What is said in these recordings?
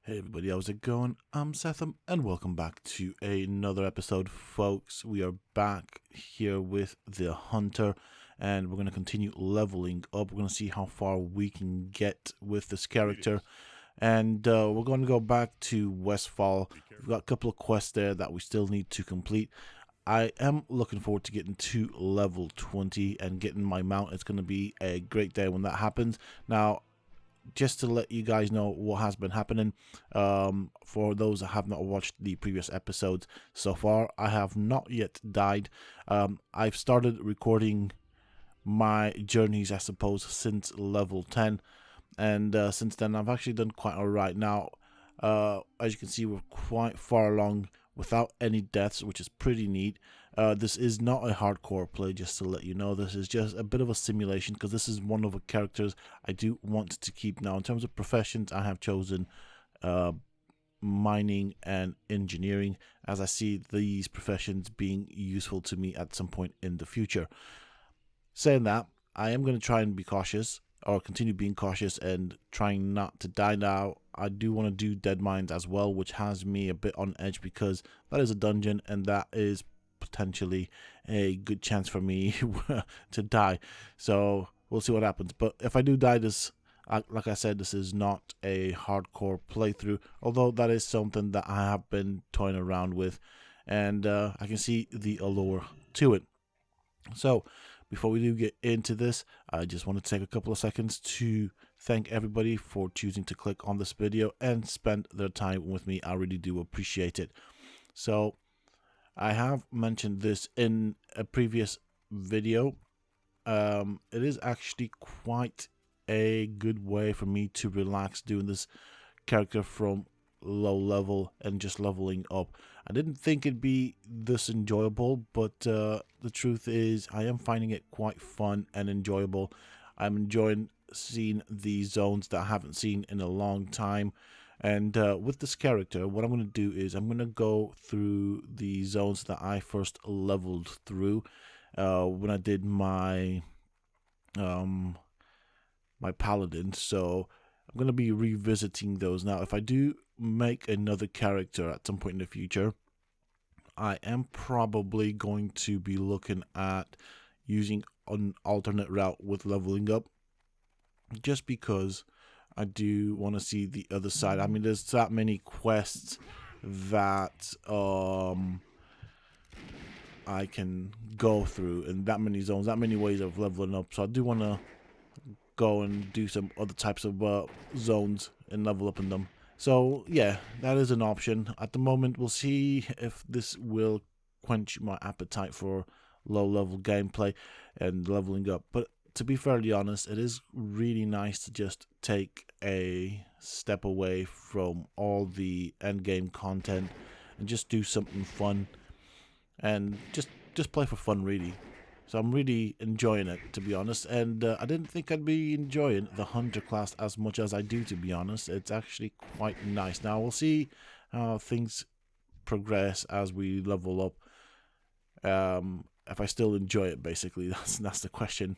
Hey everybody, how's it going? I'm Sethum and welcome back to another episode, folks. We are back here with the Hunter and we're going to continue leveling up. We're going to see how far we can get with this character, and we're going to go back to Westfall. We've got a couple of quests there that we still need to complete. I am looking forward to getting to level 20 and getting my mount. It's going to be a great day when that happens. Now, just to let you guys know what has been happening, for those that have not watched the previous episodes so far, I have not yet died. I've started recording my journeys, I suppose, since level 10, and since then I've actually done quite alright. Now, as you can see, we're quite far along without any deaths, which is pretty neat. This is not a hardcore play, just to let you know. This is just a bit of a simulation, because this is one of the characters I do want to keep. Now, in terms of professions, I have chosen mining and engineering, as I see these professions being useful to me at some point in the future. Saying that, I am going to try and be cautious, or continue being cautious and trying not to die. Now, I do want to do Dead Mines as well, which has me a bit on edge, because that is a dungeon and that is potentially a good chance for me to die. So we'll see what happens. But if I do die, this, like I said, this is not a hardcore playthrough, although that is something that I have been toying around with, and I can see the allure to it. So before we do get into this, I just want to take a couple of seconds to thank everybody for choosing to click on this video and spend their time with me. I really do appreciate it. So I have mentioned this in a previous video. It is actually quite a good way for me to relax doing this character from low level and just leveling up. I didn't think it'd be this enjoyable, but the truth is I am finding it quite fun and enjoyable. I'm enjoying seeing the zones that I haven't seen in a long time. And with this character, what I'm going to do is I'm going to go through the zones that I first leveled through when I did my my paladin. So I'm going to be revisiting those. Now, if I do make another character at some point in the future, I am probably going to be looking at using an alternate route with leveling up, just because I do want to see the other side. I mean, there's that many quests that I can go through, and that many zones, that many ways of leveling up. So I do want to go and do some other types of zones and level up in them. So yeah, that is an option. At the moment, we'll see if this will quench my appetite for low level gameplay and leveling up. But to be fairly honest, it is really nice to just take a step away from all the end game content and just do something fun and just play for fun, really. So I'm really enjoying it, to be honest, and I didn't think I'd be enjoying the Hunter class as much as I do, to be honest. It's actually quite nice. Now, we'll see how things progress as we level up. If I still enjoy it, basically, that's the question.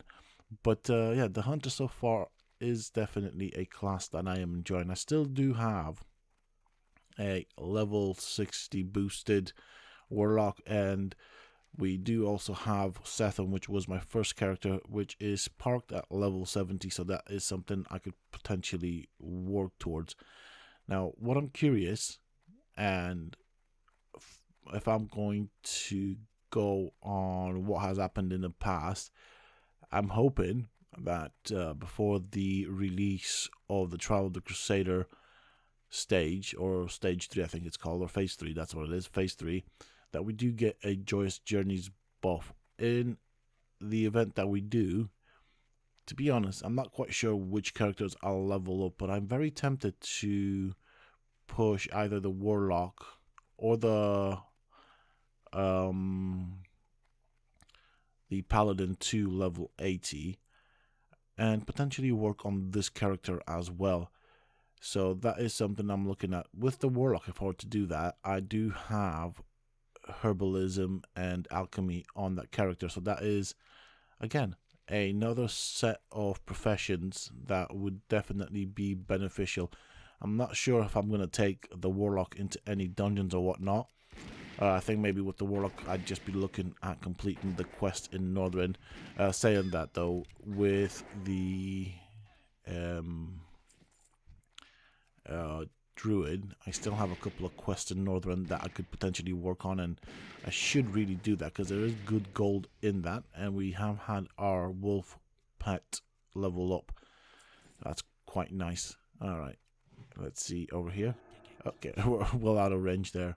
But yeah, the Hunter so far is definitely a class that I am enjoying. I still do have a level 60 boosted Warlock, and we do also have Sethum, which was my first character, which is parked at level 70, so that is something I could potentially work towards. Now, what I'm curious, and if I'm going to go on what has happened in the past, I'm hoping that before the release of the Trial of the Crusader stage, or stage 3 I think it's called, or phase 3, that's what it is, phase 3, that we do get a Joyous Journeys buff. In the event that we do, to be honest, I'm not quite sure which characters I'll level up, but I'm very tempted to push either the Warlock or the Paladin to level 80, and potentially work on this character as well. So that is something I'm looking at. With the Warlock, if I were to do that, I do have herbalism and alchemy on that character, so that is again another set of professions that would definitely be beneficial. I'm not sure if I'm going to take the Warlock into any dungeons or whatnot. I think maybe with the Warlock, I'd just be looking at completing the quest in Northrend. Saying that, though, with the Druid, I still have a couple of quests in Northrend that I could potentially work on, and I should really do that because there is good gold in that, and we have had our wolf pet level up. That's quite nice. Alright, let's see over here. Okay, we're well out of range there.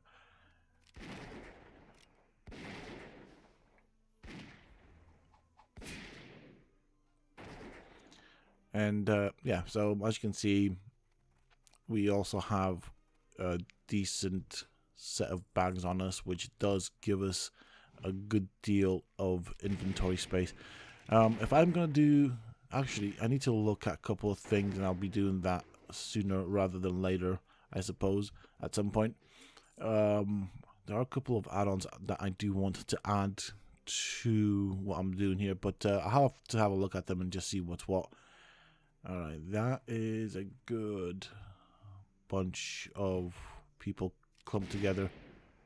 And yeah, so as you can see, we also have a decent set of bags on us, which does give us a good deal of inventory space. If I'm going to do... Actually, I need to look at a couple of things, and I'll be doing that sooner rather than later, I suppose, at some point. There are a couple of add-ons that I do want to add to what I'm doing here, but I'll have to have a look at them and just see what's what. Alright, that is a good bunch of people clumped together.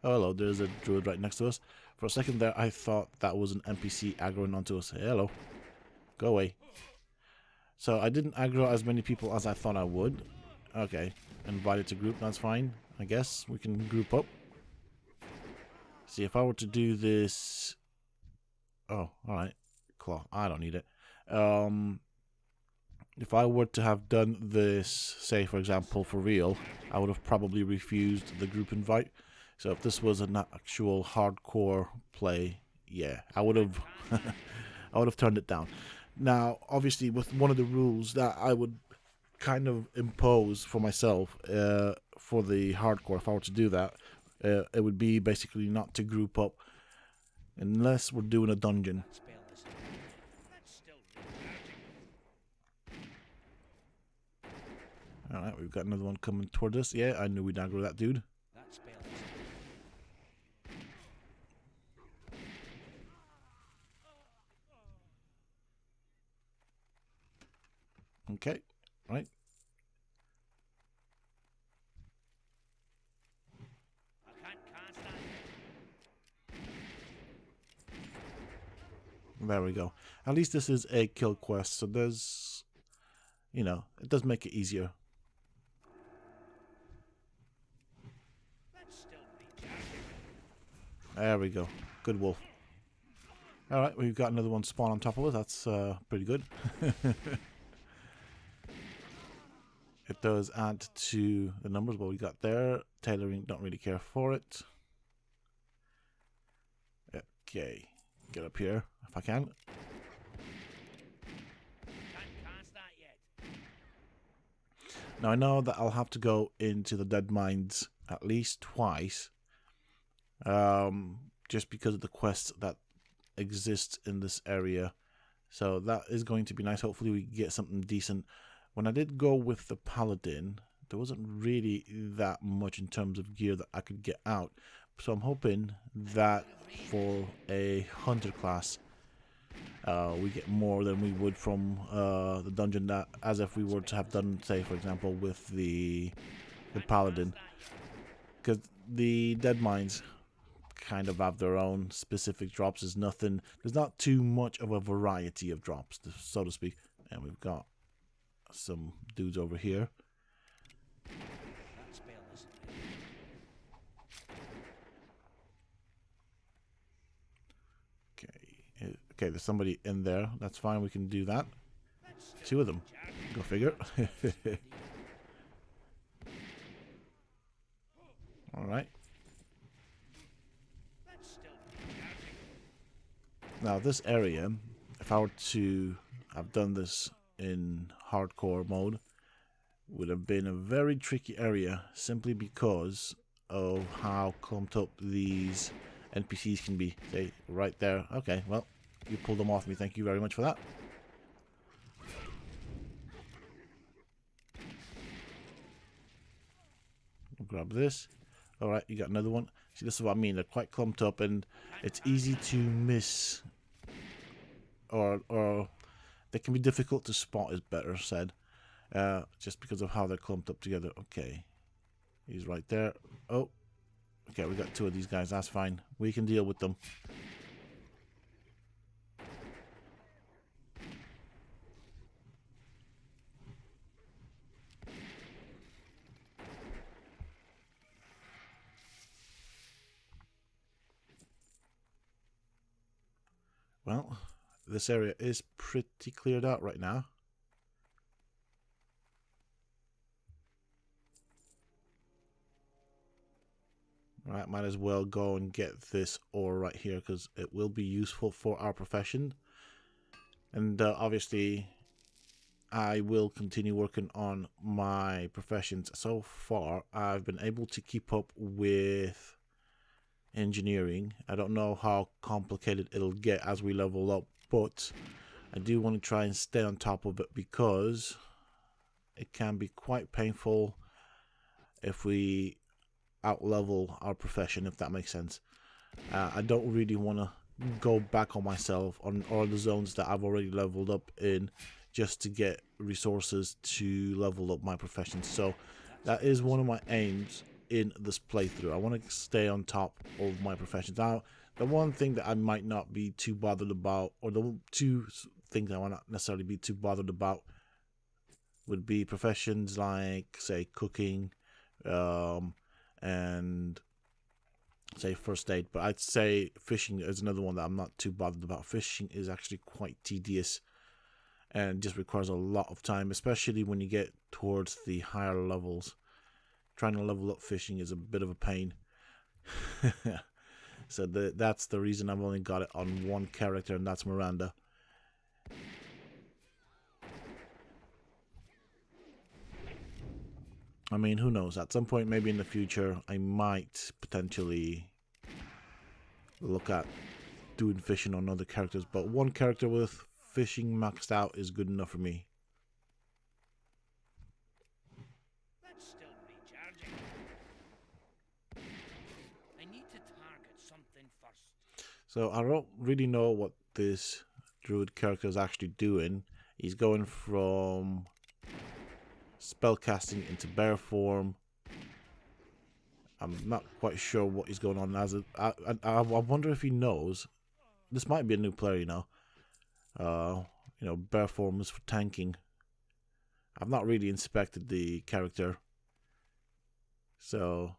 Oh, hello, there's a druid right next to us. For a second there, I thought that was an NPC aggroing onto us. Hey, hello. Go away. So I didn't aggro as many people as I thought I would. Okay, invited to group, that's fine. I guess we can group up. See, if I were to do this... Oh, alright. Claw. I don't need it. If I were to have done this, say for example, for real, I would have probably refused the group invite. So if this was an actual hardcore play, yeah, I would have I would have turned it down. Now, obviously, with one of the rules that I would kind of impose for myself for the hardcore, if I were to do that, it would be basically not to group up unless we're doing a dungeon. Alright, we've got another one coming toward us. Yeah, I knew we'd aggro that dude. Okay, right. There we go. At least this is a kill quest, so there's, you know, it does make it easier. There we go. Good wolf. Alright, we've got another one spawn on top of us. That's pretty good. It does add to the numbers what we got there. Tailoring, don't really care for it. Okay, get up here if I can. Now I know that I'll have to go into the dead mines at least twice. Just because of the quests that exist in this area. So that is going to be nice. Hopefully we get something decent. When I did go with the paladin, there wasn't really that much in terms of gear that I could get out. So I'm hoping that for a hunter class, we get more than we would from the dungeon, that as if we were to have done, say, for example, with the paladin. Because the dead mines kind of have their own specific drops. There's not too much of a variety of drops, so to speak. And we've got some dudes over here. Okay, there's somebody in there. That's fine, we can do that. Two of them. Go figure. Alright. Now this area, if I were to have done this in hardcore mode, would have been a very tricky area simply because of how clumped up these NPCs can be. Say, right there. Okay, well, you pulled them off me. Thank you very much for that. I'll grab this. Alright, you got another one. See, this is what I mean. They're quite clumped up and it's easy to miss. Or they can be difficult to spot, is better said. just because of how they're clumped up together. Okay, he's right there. Oh, okay, we got two of these guys. That's fine. We can deal with them. Well, this area is pretty cleared out right now. Right, might as well go and get this ore right here because it will be useful for our profession. And obviously, I will continue working on my professions. So far, I've been able to keep up with engineering. I don't know how complicated it'll get as we level up, but I do want to try and stay on top of it because it can be quite painful if we outlevel our profession, if that makes sense. I don't really want to go back on myself on all the zones that I've already leveled up in just to get resources to level up my profession. So that is one of my aims in this playthrough. I want to stay on top of my professions. Now, the one thing that I might not be too bothered about, or the two things I might not necessarily be too bothered about, would be professions like, say, cooking, and say first aid. But I'd say fishing is another one that I'm not too bothered about. Fishing is actually quite tedious and just requires a lot of time, especially when you get towards the higher levels. Trying to level up fishing is a bit of a pain. So that's the reason I've only got it on one character, and that's Miranda. I mean, who knows? At some point, maybe in the future, I might potentially look at doing fishing on other characters, but one character with fishing maxed out is good enough for me. That's still recharging. I need to target something first. So I don't really know what this druid character is actually doing. He's going from spellcasting into bear form. I'm not quite sure what he's going on as. I wonder if he knows. This might be a new player, you know. Bear form is for tanking. I've not really inspected the character, so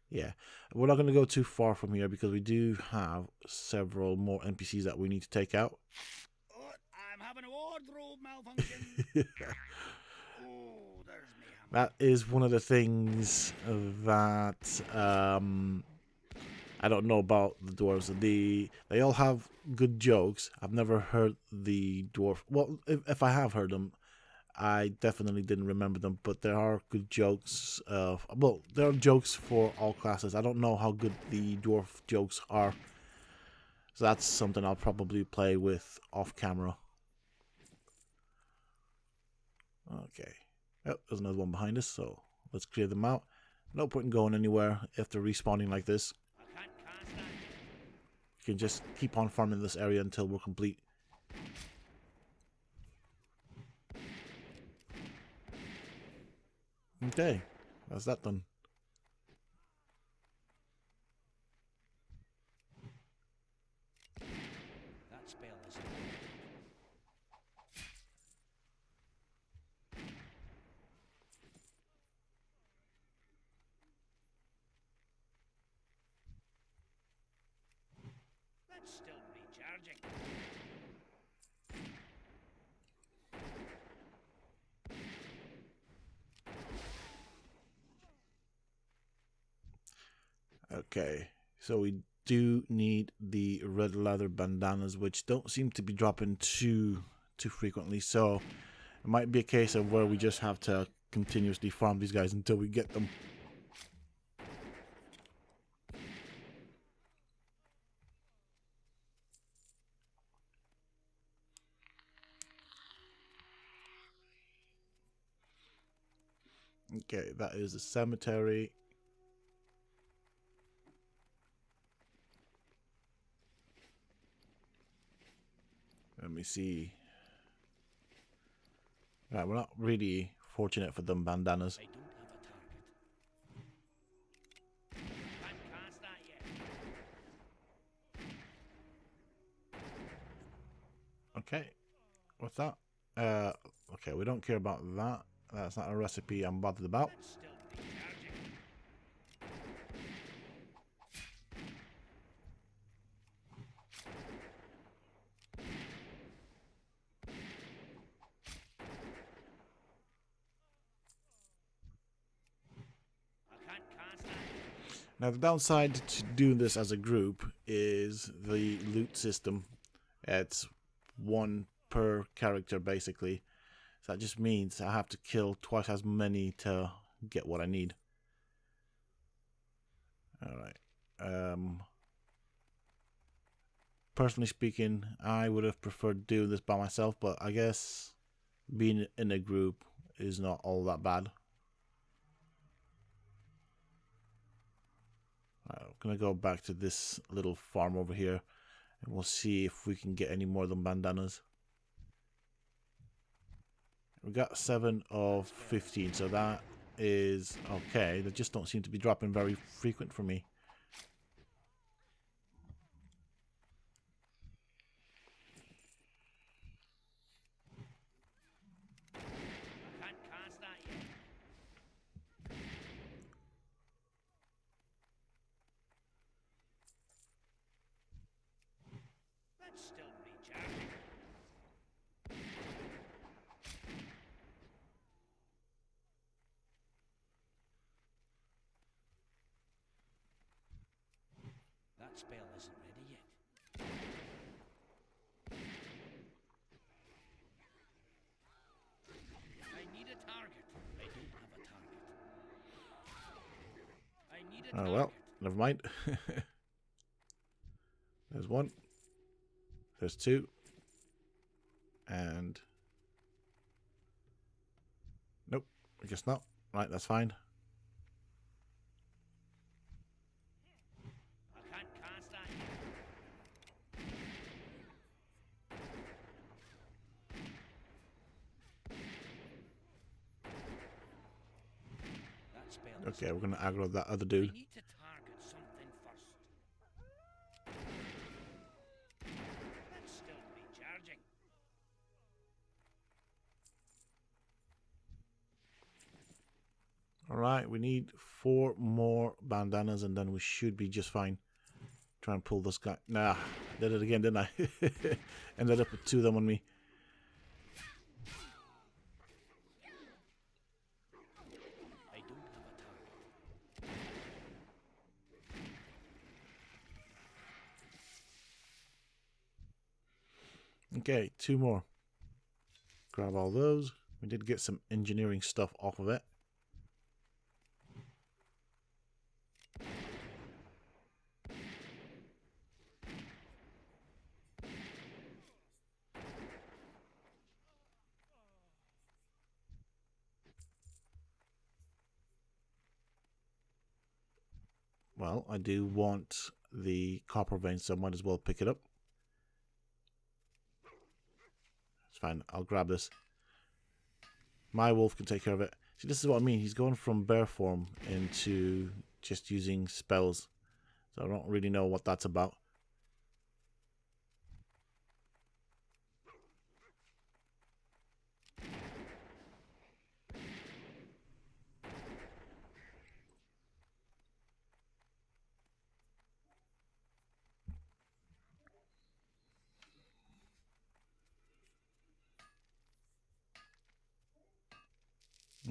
yeah, we're not going to go too far from here because we do have several more NPCs that we need to take out. Oh, I'm having a wardrobe malfunction. Oh, there's me hammer. That is one of the things that I don't know about the dwarves. They all have good jokes. I've never heard the dwarf. Well, if I have heard them, I definitely didn't remember them. But there are good jokes. Well, there are jokes for all classes. I don't know how good the dwarf jokes are. So that's something I'll probably play with off camera. Okay. Oh, there's another one behind us, so let's clear them out. No point in going anywhere if they're respawning like this. I can't cast that. We can just keep on farming this area until we're complete. Okay, that's that done. That spell is. That's still recharging. Okay, so we do need the red leather bandanas, which don't seem to be dropping too frequently. So it might be a case of where we just have to continuously farm these guys until we get them. Okay, that is the cemetery. Let me see. Right, we're not really fortunate for them bandanas. I don't have a target. Can't cast that yet. Okay, what's that? Okay, we don't care about that. That's not a recipe I'm bothered about. That's still recharging. I can't cast that yet. Now, the downside to doing this as a group is the loot system. It's one per character, basically. So that just means I have to kill twice as many to get what I need. Alright. Personally speaking, I would have preferred doing this by myself, but I guess being in a group is not all that bad. Right, I'm gonna go back to this little farm over here and we'll see if we can get any more of them bandanas. We got 7 of 15, so that is okay. They just don't seem to be dropping very frequent for me. I can't cast that yet. That's still recharging. That spell isn't ready yet. I need a target. I don't have a target. I need a Oh target. well, never mind. There's one. There's two. And nope, I guess not. Right, that's fine. I can't cast that yet. That spell Okay, isn't we're gonna ready yet. aggro that other I dude. need to target something first. That's still recharging. Alright, we need 4 more bandanas and then we should be just fine. Try and pull this guy. Nah, did it again, didn't I? Ended up with 2 of them on me. I don't have a target. Okay, 2 more. Grab all those. We did get some engineering stuff off of it. Well, I do want the copper vein, so I might as well pick it up. It's fine, I'll grab this. My wolf can take care of it. See, this is what I mean. He's going from bear form into just using spells. So I don't really know what that's about.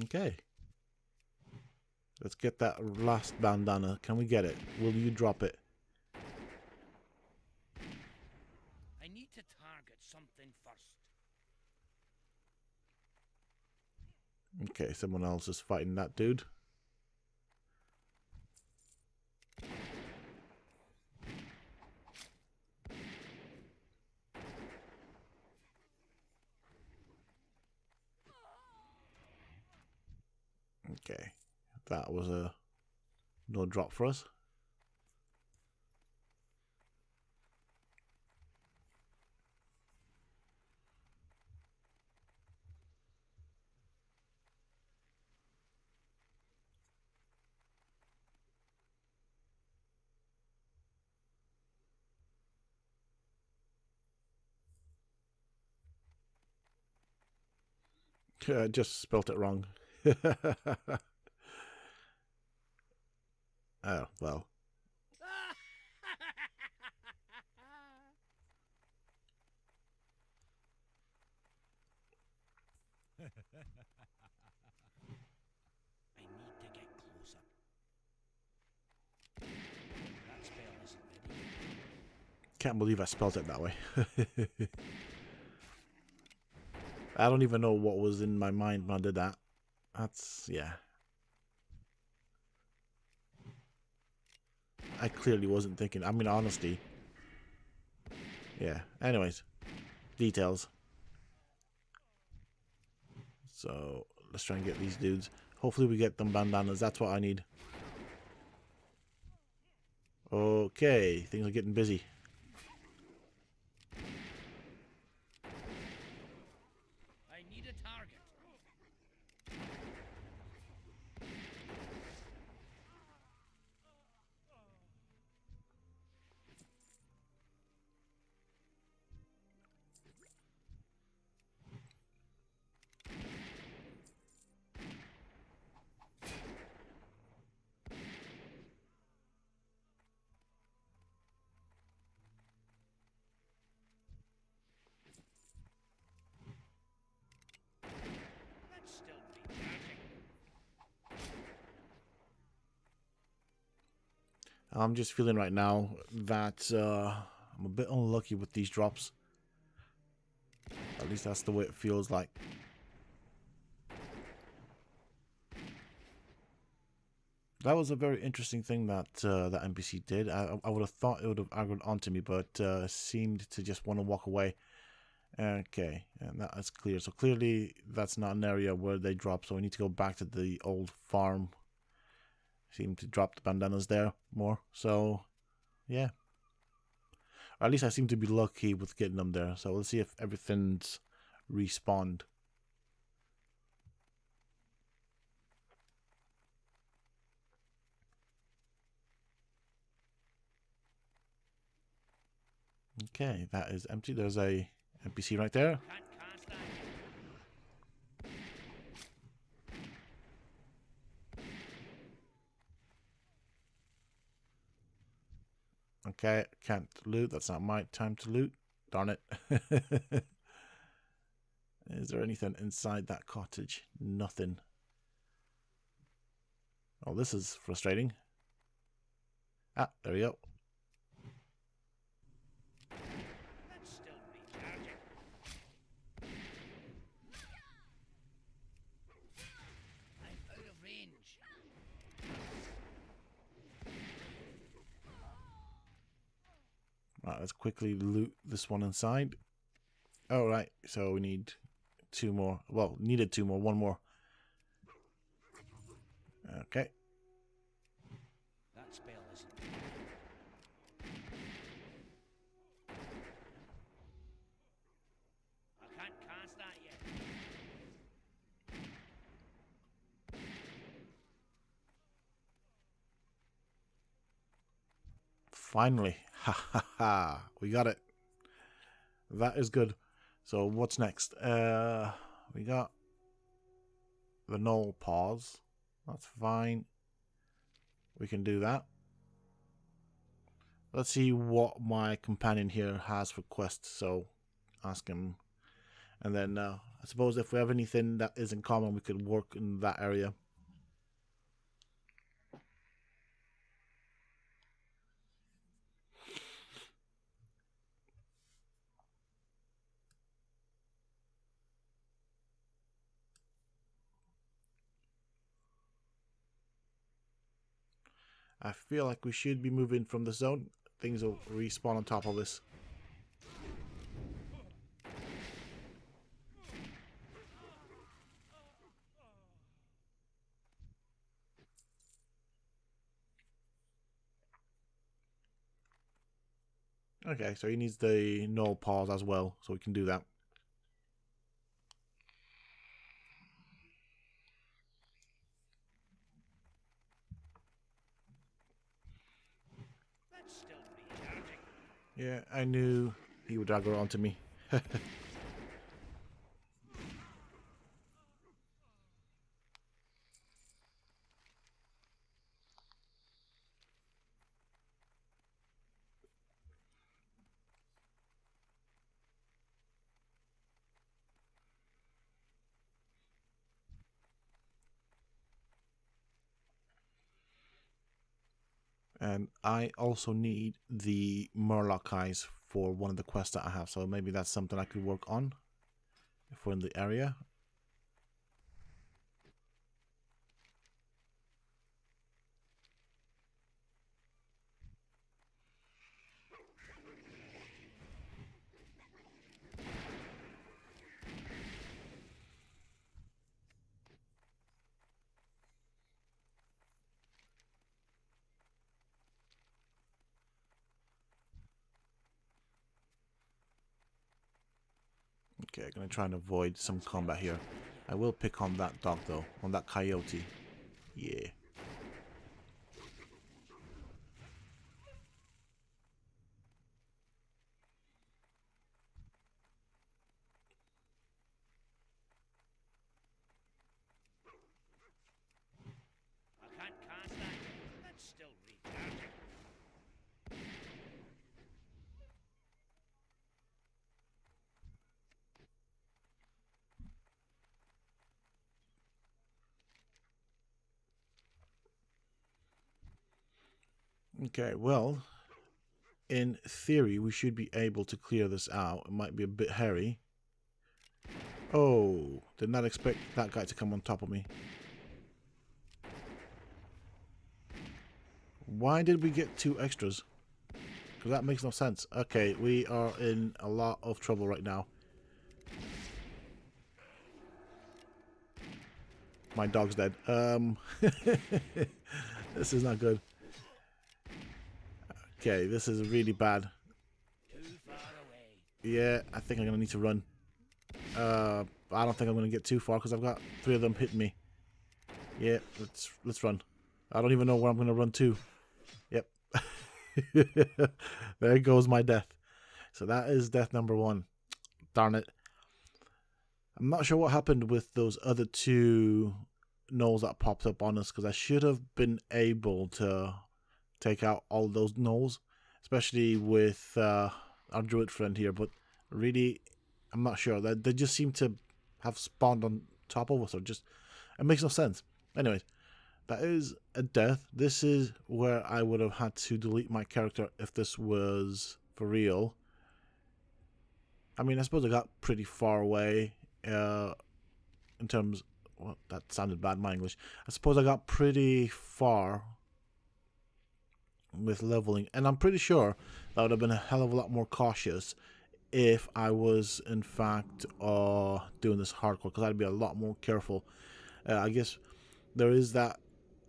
Okay. Let's get that last bandana. Can we get it? Will you drop it? I need to target something first. Okay, someone else is fighting that dude. Okay, that was a no drop for us. Just spelt it wrong. Oh, well. I need to get closer. That spell isn't ready. Can't believe I spelled it that way. I don't even know what was in my mind when I did that. That's, yeah. I clearly wasn't thinking. I mean, honestly. Yeah. Anyways. Details. So, let's try and get these dudes. Hopefully we get them bandanas. That's what I need. Okay. Things are getting busy. I need a target. That's still recharging. I'm just feeling right now that I'm a bit unlucky with these drops. At least that's the way it feels like. That was a very interesting thing that that NPC did. I would have thought it would have aggroed onto me, but seemed to just want to walk away. Okay, and that is clear. So clearly that's not an area where they drop, so we need to go back to the old farm. Seem to drop the bandanas there more. So, yeah. Or at least I seem to be lucky with getting them there. So let's see if everything's respawned. Okay, that is empty. There's a NPC right there. Can't cast that. Okay, can't loot. That's not my time to loot. Darn it. Is there anything inside that cottage? Nothing. Oh, this is frustrating. Ah, there we go. That's still recharging. I'm out of range. Right, let's quickly loot this one inside. Oh, right. So we need 2 more. Well, needed 2 more. 1 more. Okay. That spell isn't. I can't cast that yet. Finally. Ha ha ha. We got it. That is good. So what's next? We got the null pause. That's fine. We can do that. Let's see what my companion here has for quests. So ask him. And then I suppose if we have anything that is in common, we could work in that area. I feel like we should be moving from the zone. Things will respawn on top of this. Okay, so he needs the null pause as well, so we can do that. That's still recharging. Yeah, I knew he would aggro onto me. And I also need the Murloc eyes for one of the quests that I have, so maybe that's something I could work on if we're in the area. Okay, I'm gonna try and avoid some combat here. I will pick on that dog though, on that coyote. Yeah. I can't cast that. That's still retarded. Okay, well, in theory, we should be able to clear this out. It might be a bit hairy. Oh, did not expect that guy to come on top of me. Why did we get 2 extras? Because that makes no sense. Okay, we are in a lot of trouble right now. My dog's dead. This is not good. Okay, this is really bad. Too far away. Yeah, I think I'm gonna need to run. I don't think I'm gonna get too far because I've got 3 of them hitting me. Yeah, let's run. I don't even know where I'm gonna run to. Yep. There goes my death. So that is death number 1. Darn it. I'm not sure what happened with those other 2 gnolls that popped up on us, because I should have been able to take out all those gnolls, especially with our druid friend here, but really I'm not sure. They just seem to have spawned on top of us, or just, it makes no sense. Anyways, that is a death. This is where I would have had to delete my character if this was for real. I mean, I suppose I got pretty far away in terms... Well, that sounded bad, my English. I suppose I got pretty far with leveling, and I'm pretty sure that would have been a hell of a lot more cautious if I was, in fact, doing this hardcore, because I'd be a lot more careful. I guess there is that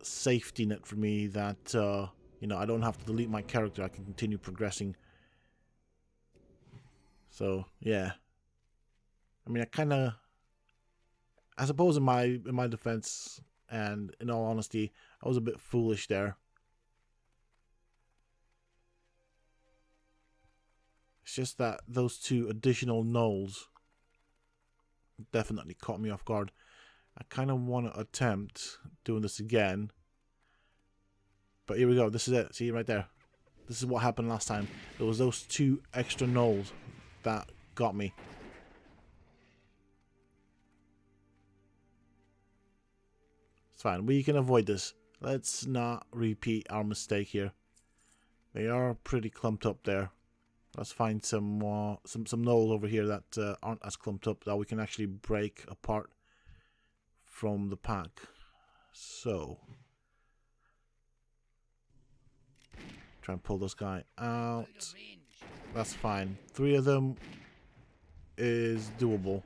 safety net for me that, you know, I don't have to delete my character. I can continue progressing. So, yeah. I mean, I suppose in my defense, and in all honesty, I was a bit foolish there. It's just that those 2 additional gnolls definitely caught me off guard. I kind of want to attempt doing this again. But here we go. This is it. See, right there. This is what happened last time. It was those 2 extra gnolls that got me. It's fine. We can avoid this. Let's not repeat our mistake here. They are pretty clumped up there. Let's find some gnolls over here that aren't as clumped up, that we can actually break apart from the pack. So, try and pull this guy out. That's fine. 3 of them is doable.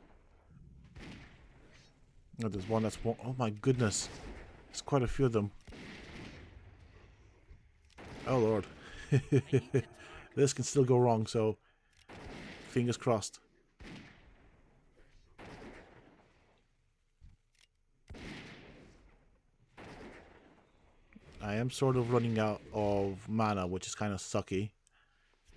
Oh, there's one that's one. Oh my goodness. There's quite a few of them. Oh lord. This can still go wrong, so fingers crossed. I am sort of running out of mana, which is kind of sucky.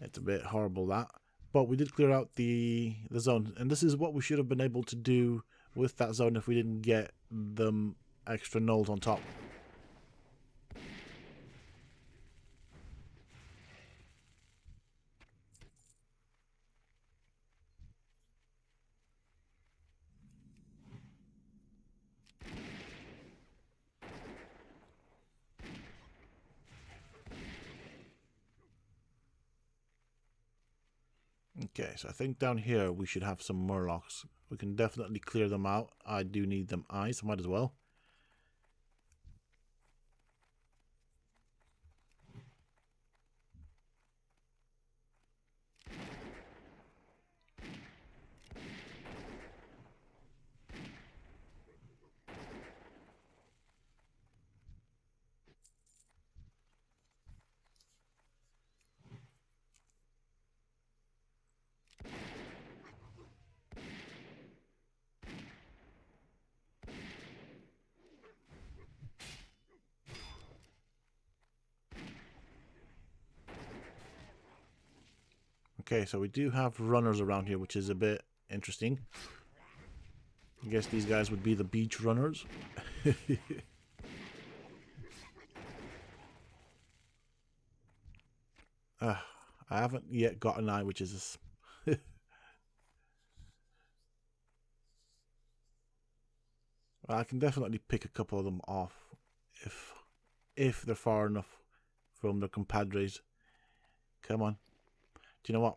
It's a bit horrible, that. But we did clear out the zone, and this is what we should have been able to do with that zone if we didn't get them extra gnolls on top. Okay, so I think down here we should have some murlocs. We can definitely clear them out. I do need them eyes, I might as well. Okay, so we do have runners around here, which is a bit interesting. I guess these guys would be the beach runners. I haven't yet got an eye, which is... I can definitely pick a couple of them off if they're far enough from their compadres. Come on. Do you know what?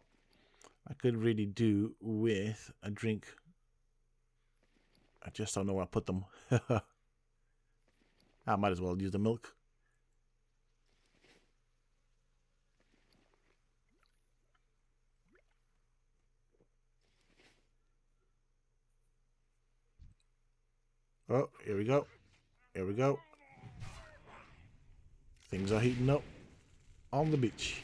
I could really do with a drink. I just don't know where I put them. I might as well use the milk. Oh, here we go. Here we go. Things are heating up on the beach.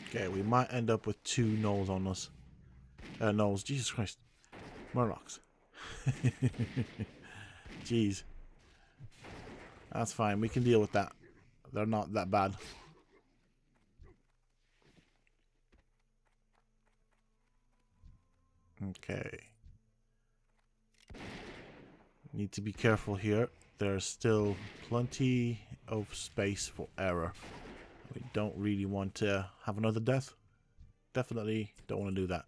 Okay, we might end up with 2 gnolls on us. Gnolls, Jesus Christ. Murlocs. Jeez. That's fine, we can deal with that. They're not that bad. Okay. Need to be careful here. There's still plenty of space for error. We don't really want to have another death. Definitely don't want to do that.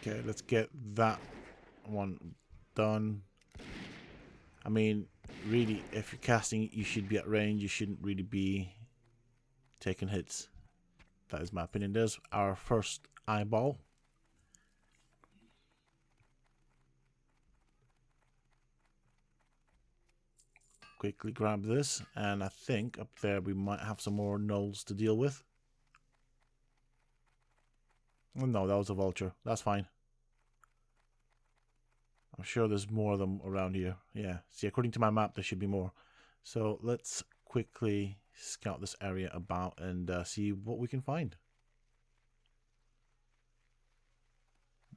Okay, let's get that one done. I mean, really, if you're casting, you should be at range. You shouldn't really be taking hits. That is my opinion. There's our first eyeball. Quickly grab this, and I think up there we might have some more gnolls to deal with. Oh, no, that was a vulture. That's fine. I'm sure there's more of them around here. Yeah, see, according to my map, there should be more. So let's quickly scout this area about and see what we can find.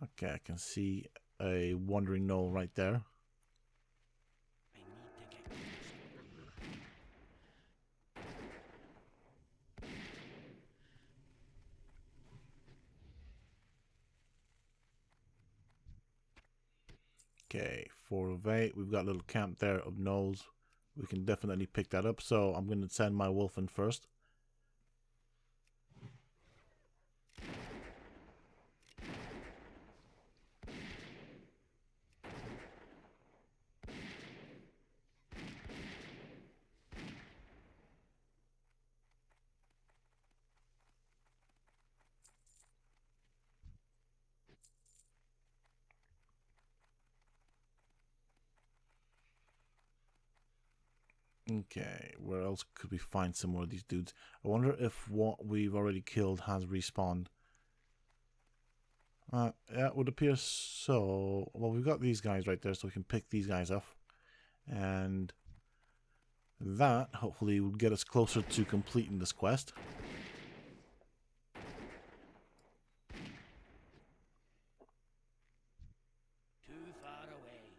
Okay, I can see a wandering gnoll right there. Okay, 4 of 8. We've got a little camp there of gnolls. We can definitely pick that up. So I'm going to send my wolf in first. Okay, where else could we find some more of these dudes? I wonder if what we've already killed has respawned. Yeah, it would appear so. Well, we've got these guys right there, so we can pick these guys off. And that, hopefully, will get us closer to completing this quest. Too far away.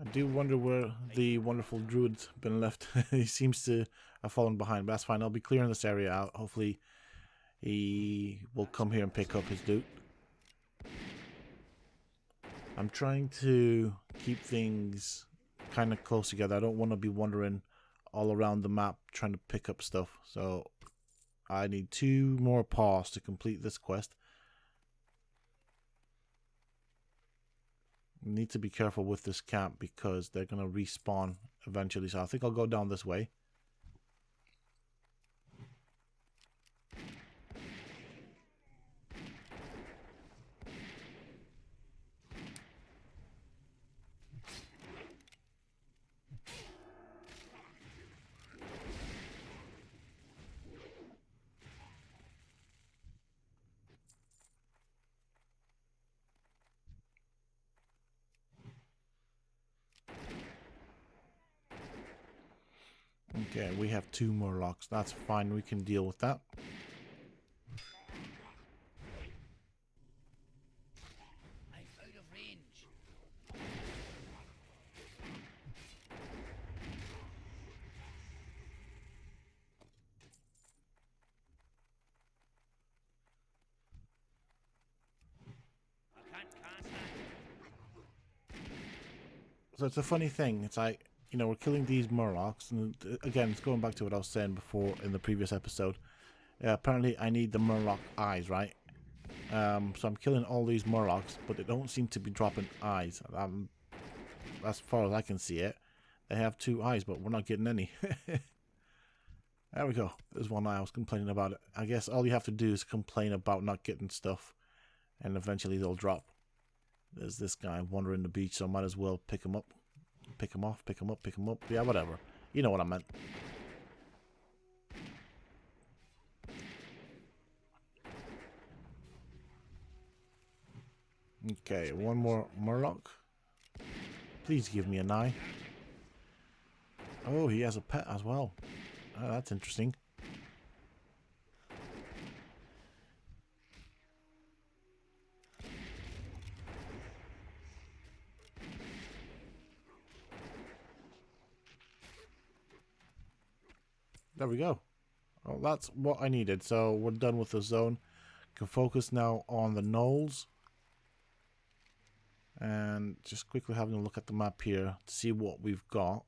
I do wonder where the wonderful druid's been left. He seems to have fallen behind, but that's fine. I'll be clearing this area out. Hopefully he will come here and pick up his loot. I'm trying to keep things kind of close together. I don't want to be wandering all around the map trying to pick up stuff. So I need 2 more paws to complete this quest. Need to be careful with this camp because they're going to respawn eventually. So I think I'll go down this way. Okay, we have 2 more locks. That's fine. We can deal with that. I'm out of range. I can't cast that. So it's a funny thing. It's like, you know, we're killing these Murlocs. And again, it's going back to what I was saying before in the previous episode. Apparently, I need the Murloc eyes, right? So I'm killing all these Murlocs, but they don't seem to be dropping eyes. As far as I can see it, they have 2 eyes, but we're not getting any. There we go. There's 1 eye. I was complaining about it. I guess all you have to do is complain about not getting stuff, and eventually they'll drop. There's this guy wandering the beach, so I might as well pick him up. Pick him off, pick him up, pick him up. Yeah, whatever. You know what I meant. Okay, 1 more Murloc. Please give me an eye. Oh, he has a pet as well. Oh, that's interesting. There we go. Well, that's what I needed. So we're done with the zone. Can focus now on the gnolls. And just quickly having a look at the map here to see what we've got.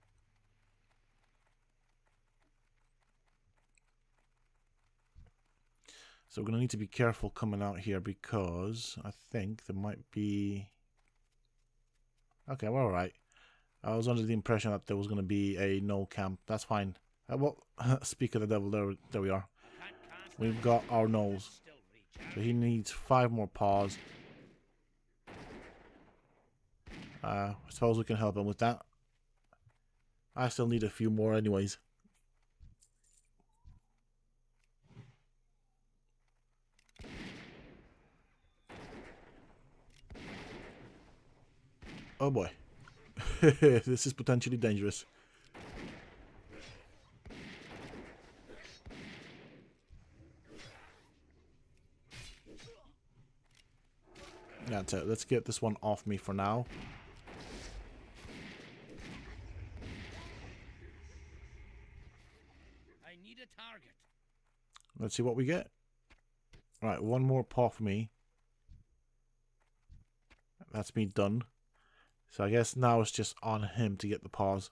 So we're going to need to be careful coming out here because I think there might be... Okay, we're alright. I was under the impression that there was going to be a gnoll camp. That's fine. Well, speak of the devil, there we are. We've got our gnolls. So he needs 5 more paws. I suppose we can help him with that. I still need a few more anyways. Oh boy. This is potentially dangerous. That's it. Let's get this one off me for now. I need a target. Let's see what we get. Right, 1 more paw for me. That's me done. So I guess now it's just on him to get the paws.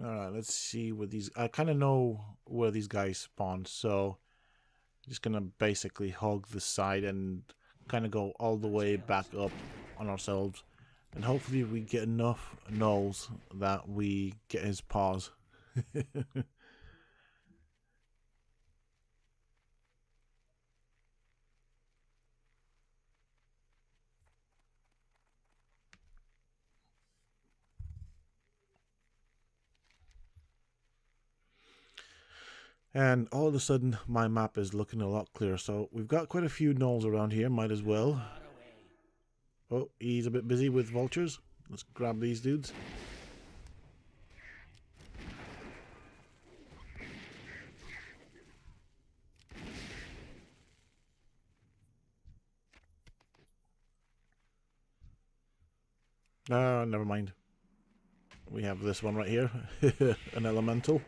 Alright, let's see where these... I kind of know where these guys spawn, so... I'm just gonna basically hog the side and kind of go all the way back up on ourselves. And hopefully we get enough gnolls that we get his paws. And all of a sudden, my map is looking a lot clearer. So we've got quite a few gnolls around here. Might as well. Oh, he's a bit busy with vultures. Let's grab these dudes. Never mind. We have this one right here. An elemental.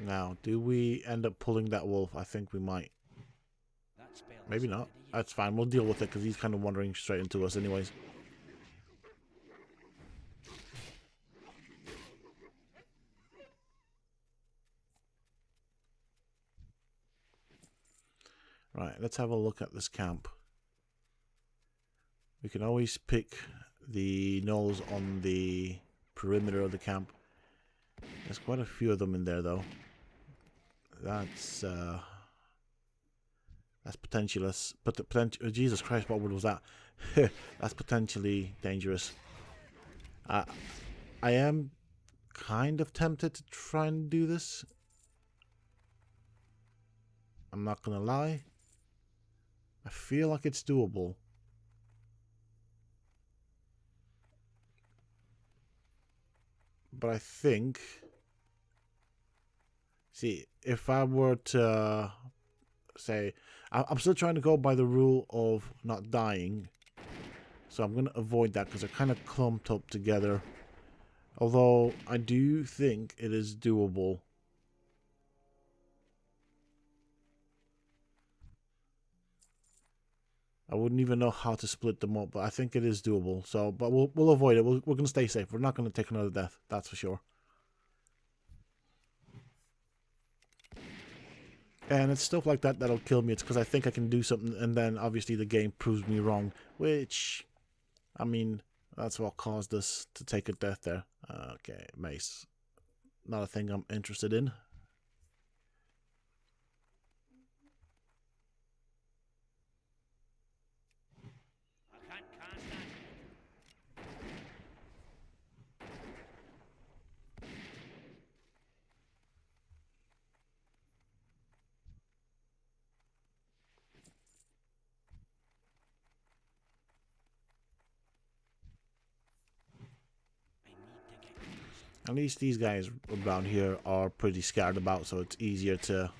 Now, do we end up pulling that wolf? I think we might. Maybe not. That's fine. We'll deal with it because he's kind of wandering straight into us anyways. Right, let's have a look at this camp. We can always pick the gnolls on the perimeter of the camp. There's quite a few of them in there, though. That's potentially, but the potential. Oh, Jesus Christ, what word was that? That's potentially dangerous. I am kind of tempted to try and do this. I'm not gonna lie. I feel like it's doable. But I think... See, if I were to say... I'm still trying to go by the rule of not dying. So I'm going to avoid that because they're kind of clumped up together. Although, I do think it is doable. I wouldn't even know how to split them up, but I think it is doable. So, but we'll avoid it. We're going to stay safe. We're not going to take another death. That's for sure. And it's stuff like that that'll kill me. It's because I think I can do something, and then obviously the game proves me wrong. Which, I mean, that's what caused us to take a death there. Okay, mace. Not a thing I'm interested in. At least these guys around here are pretty scattered about, so it's easier to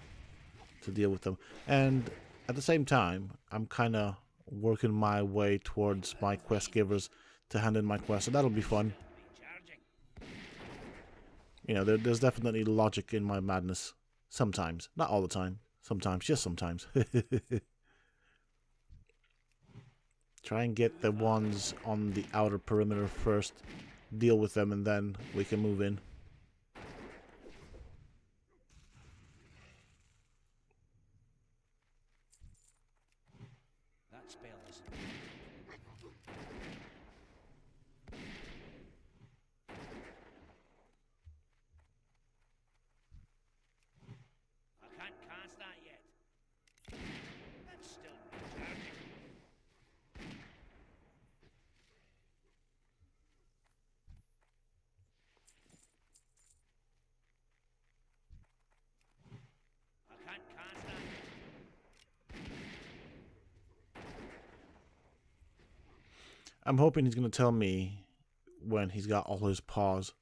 deal with them. And at the same time, I'm kind of working my way towards my quest givers to hand in my quest, so that'll be fun. You know, there's definitely logic in my madness. Sometimes. Not all the time. Sometimes. Just sometimes. Try and get the ones on the outer perimeter first. Deal with them and then we can move in. That spell isn't. I can't cast that yet. That's still recharging. I can't cast that yet. I'm hoping he's going to tell me when he's got all his paws.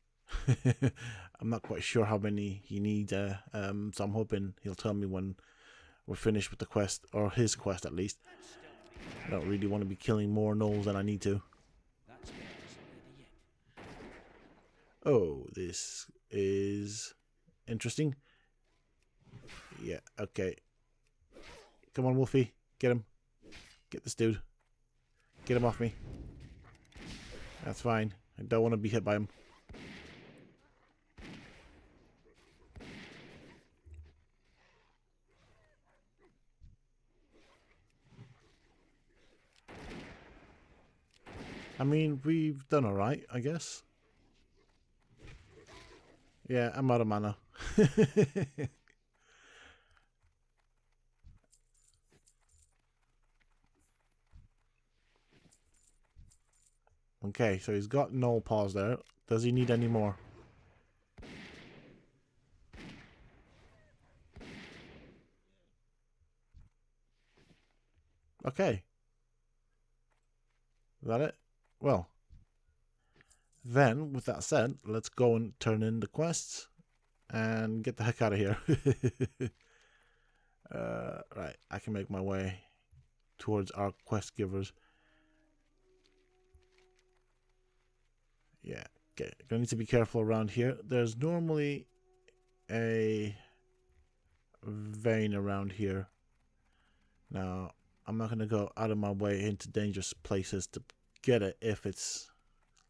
I'm not quite sure how many he needs, so I'm hoping he'll tell me when we're finished with the quest, or his quest at least. I don't really want to be killing more gnolls than I need to. Oh, this is interesting. Yeah, okay. Come on, Wolfie. Get him. Get this dude. Get him off me. That's fine. I don't want to be hit by him. I mean, we've done alright, I guess. Yeah, I'm out of mana. Okay, so he's got no paws there. Does he need any more? Okay. Is that it? Well. Then, with that said, let's go and turn in the quests and get the heck out of here. Right, I can make my way towards our quest givers. Yeah, okay. Gonna need to be careful around here. There's normally a vein around here. Now, I'm not gonna go out of my way into dangerous places to get it if it's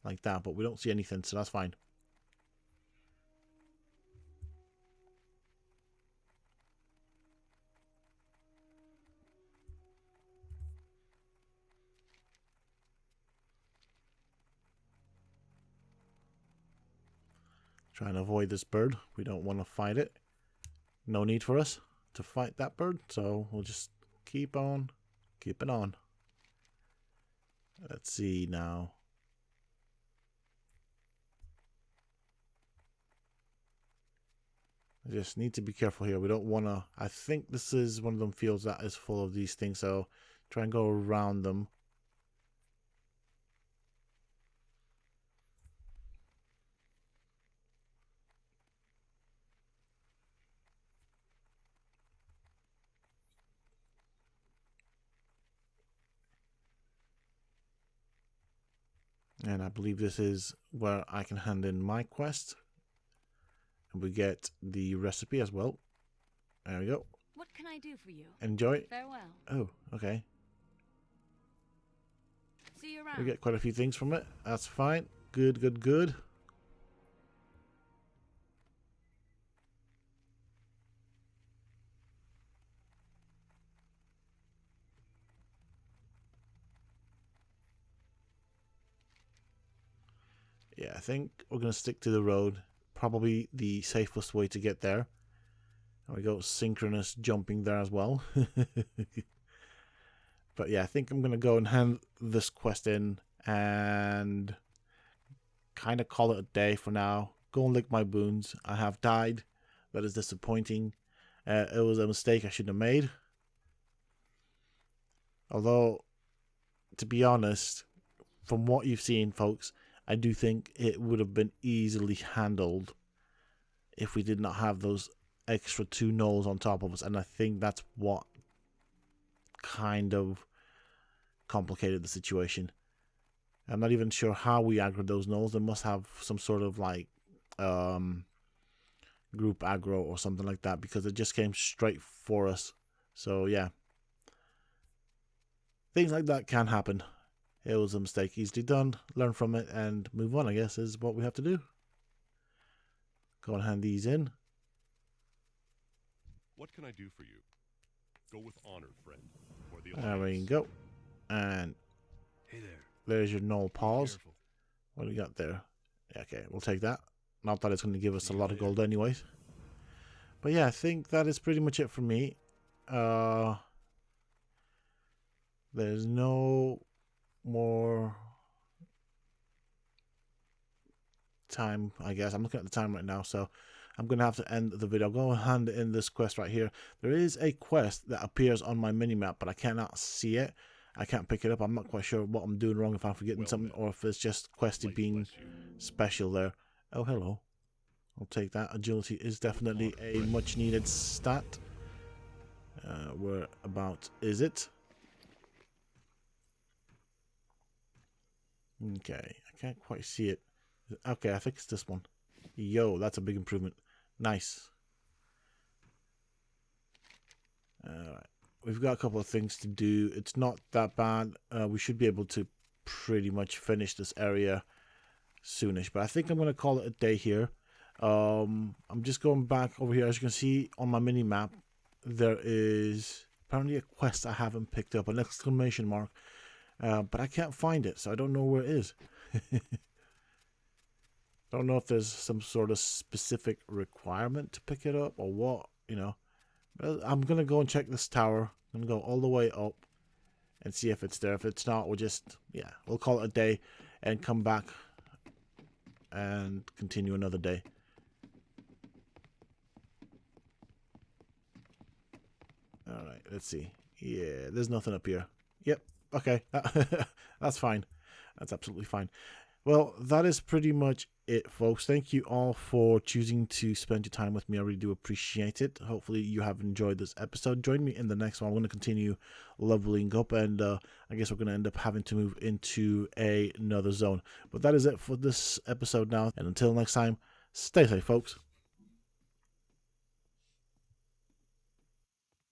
like that, but we don't see anything, so that's fine. Trying to avoid this bird. We don't want to fight it. No need for us to fight that bird, so we'll just keep on keeping on. Let's see now. I just need to be careful here. We don't want to... I think this is one of them fields that is full of these things, so try and go around them. And I believe this is where I can hand in my quest. And we get the recipe as well. There we go. What can I do for you? Enjoy. Farewell. Oh, okay. See you around. We get quite a few things from it. That's fine. Good, good, good. Yeah, I think we're going to stick to the road. Probably the safest way to get there. There we go, synchronous jumping there as well. But yeah, I think I'm going to go and hand this quest in and kind of call it a day for now. Go and lick my wounds. I have died. That is disappointing. It was a mistake I shouldn't have made. Although, to be honest, from what you've seen, folks, I do think it would have been easily handled if we did not have those extra 2 gnolls on top of us. And I think that's what kind of complicated the situation. I'm not even sure how we aggroed those gnolls. They must have some sort of like group aggro or something like that, because it just came straight for us. So yeah, things like that can happen. It was a mistake, easily done. Learn from it and move on, I guess, is what we have to do. Go and hand these in. What can I do for you? Go with honor, friend. For the There we alliance. go. And Hey there. there's your gnoll paws. Careful. What do we got there? Okay, we'll take that. Not that it's going to give us a lot of gold anyways. But yeah, I think that is pretty much it for me. There's no more time, I guess. I'm looking at the time right now, so I'm going to have to end the video. I'll go and hand in this quest right here. There is a quest that appears on my mini-map, but I cannot see it. I can't pick it up. I'm not quite sure what I'm doing wrong, if I'm forgetting something, or if it's just quested Light being bless you. special there. Oh, hello. I'll take that. Agility is definitely a much needed stat. Where about is it? Okay, I can't quite see it. Okay, I think it's this one. Yo, that's a big improvement. Nice. Alright. We've got a couple of things to do. It's not that bad. We should be able to pretty much finish this area soonish. But I think I'm going to call it a day here. I'm just going back over here. As you can see on my mini-map, there is apparently a quest I haven't picked up. An exclamation mark. but I can't find it, so I don't know where it is. Don't know if there's some sort of specific requirement to pick it up or what, you know. But I'm going to go and check this tower. I'm going to go all the way up and see if it's there. If it's not, we'll just, yeah, we'll call it a day and come back and continue another day. All right, let's see. Yeah, there's nothing up here. Yep, okay. That's fine. That's absolutely fine. Well, that is pretty much it, folks. Thank you all for choosing to spend your time with me. I really do appreciate it. Hopefully you have enjoyed this episode. Join me in the next one. I'm going to continue leveling up, and I guess we're going to end up having to move into another zone. But that is it for this episode now. And until next time, stay safe, folks.